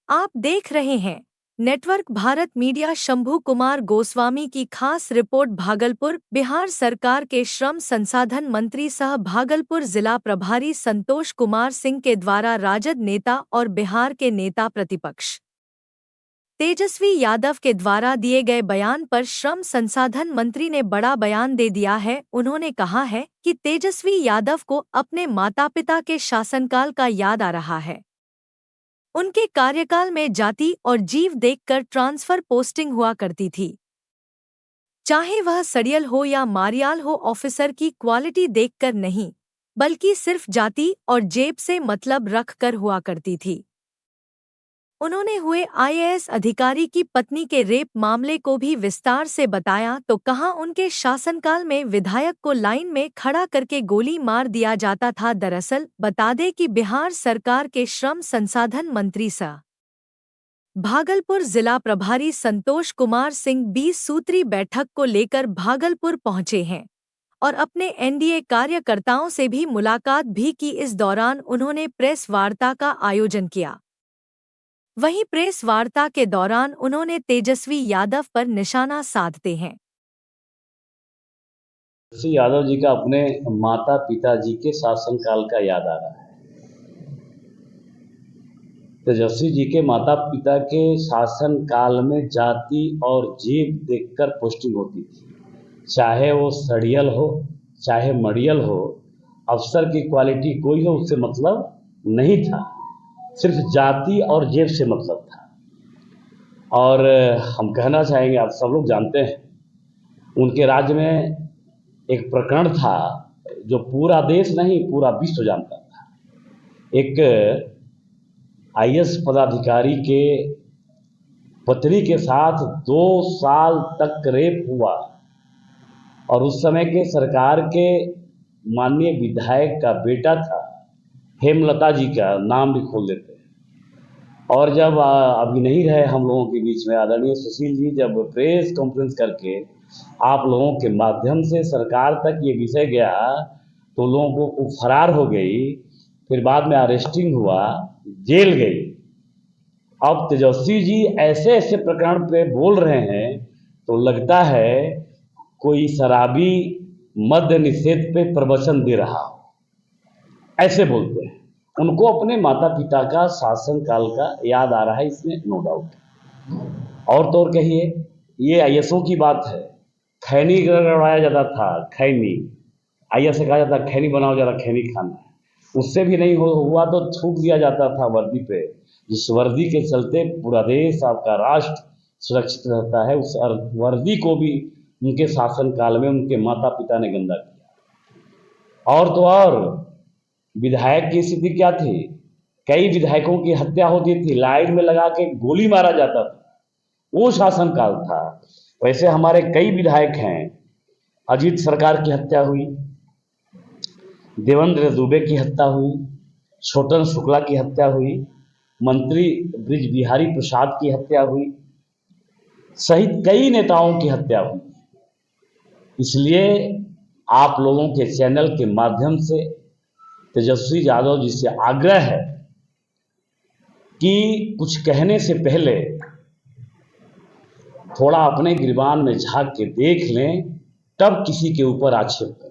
आप देख रहे हैं नेटवर्क भारत मीडिया। शंभू कुमार गोस्वामी की खास रिपोर्ट। भागलपुर बिहार सरकार के श्रम संसाधन मंत्री सह भागलपुर जिला प्रभारी संतोष कुमार सिंह के द्वारा राजद नेता और बिहार के नेता प्रतिपक्ष तेजस्वी यादव के द्वारा दिए गए बयान पर श्रम संसाधन मंत्री ने बड़ा बयान दे दिया है। उन्होंने कहा है कि तेजस्वी यादव को अपने माता पिता के शासनकाल का याद आ रहा है। उनके कार्यकाल में जाति और जीव देखकर ट्रांसफर पोस्टिंग हुआ करती थी, चाहे वह सड़ियल हो या मारियाल हो। ऑफिसर की क्वालिटी देखकर नहीं, बल्कि सिर्फ जाति और जेब से मतलब रखकर हुआ करती थी। उन्होंने हुए आईएएस अधिकारी की पत्नी के रेप मामले को भी विस्तार से बताया तो कहा उनके शासनकाल में विधायक को लाइन में खड़ा करके गोली मार दिया जाता था। दरअसल बता दें कि बिहार सरकार के श्रम संसाधन मंत्री सह भागलपुर जिला प्रभारी संतोष कुमार सिंह 20 सूत्री बैठक को लेकर भागलपुर पहुंचे हैं और अपने एनडीए कार्यकर्ताओं से भी मुलाकात भी की। इस दौरान उन्होंने प्रेस वार्ता का आयोजन किया। वहीं प्रेस वार्ता के दौरान उन्होंने तेजस्वी यादव पर निशाना साधते हैं। तेजस्वी यादव जी का अपने माता पिताजी के शासनकाल का याद आ रहा है। तेजस्वी जी के माता पिता के शासनकाल में जाति और जेब देखकर पोस्टिंग होती थी, चाहे वो सड़ियल हो चाहे मड़ियल हो। अफसर की क्वालिटी कोई हो उससे मतलब नहीं था, सिर्फ जाति और जेब से मतलब था। और हम कहना चाहेंगे, आप सब लोग जानते हैं, उनके राज्य में एक प्रकरण था जो पूरा देश नहीं पूरा विश्व जानता था। एक आईएएस पदाधिकारी के पत्नी के साथ 2 साल तक रेप हुआ और उस समय के सरकार के माननीय विधायक का बेटा था, हेमलता जी का नाम भी खोल देते हैं। और जब अभी नहीं रहे हम लोगों के बीच में आदरणीय सुशील जी, जब प्रेस कॉन्फ्रेंस करके आप लोगों के माध्यम से सरकार तक ये विषय गया तो लोगों को फरार हो गई, फिर बाद में अरेस्टिंग हुआ, जेल गई। अब तेजस्वी जी ऐसे ऐसे प्रकरण पे बोल रहे हैं तो लगता है कोई शराबी मद्य निषेध पे प्रवचन दे रहा हो, ऐसे बोलते हैं। उनको अपने माता पिता का शासनकाल का याद आ रहा है, इसमें नो डाउट। और तो और कहिए, ये आईएएसओं की बात है। खैनी करवाया जाता था, खैनी आईएएस से कहा जाता खैनी बनाओ, जरा खैनी खाना है। उससे भी नहीं हुआ तो थूक दिया जाता था वर्दी पे, जिस वर्दी के चलते पूरा देश, आपका राष्ट्र सुरक्षित रहता है। उस वर्दी को भी उनके शासनकाल में उनके माता पिता ने गंदा किया। और तो और विधायक की स्थिति क्या थी? कई विधायकों की हत्या होती थी, लाइन में लगा के गोली मारा जाता था, वो शासनकाल था। वैसे हमारे कई विधायक हैं, अजीत सरकार की हत्या हुई, देवेंद्र दुबे की हत्या हुई, छोटन शुक्ला की हत्या हुई, मंत्री ब्रिज बिहारी प्रसाद की हत्या हुई, सहित कई नेताओं की हत्या हुई। इसलिए आप लोगों के चैनल के माध्यम से तेजस्वी यादव जी से आग्रह है कि कुछ कहने से पहले थोड़ा अपने गिरबान में झांक के देख लें, तब किसी के ऊपर आक्षेप करें।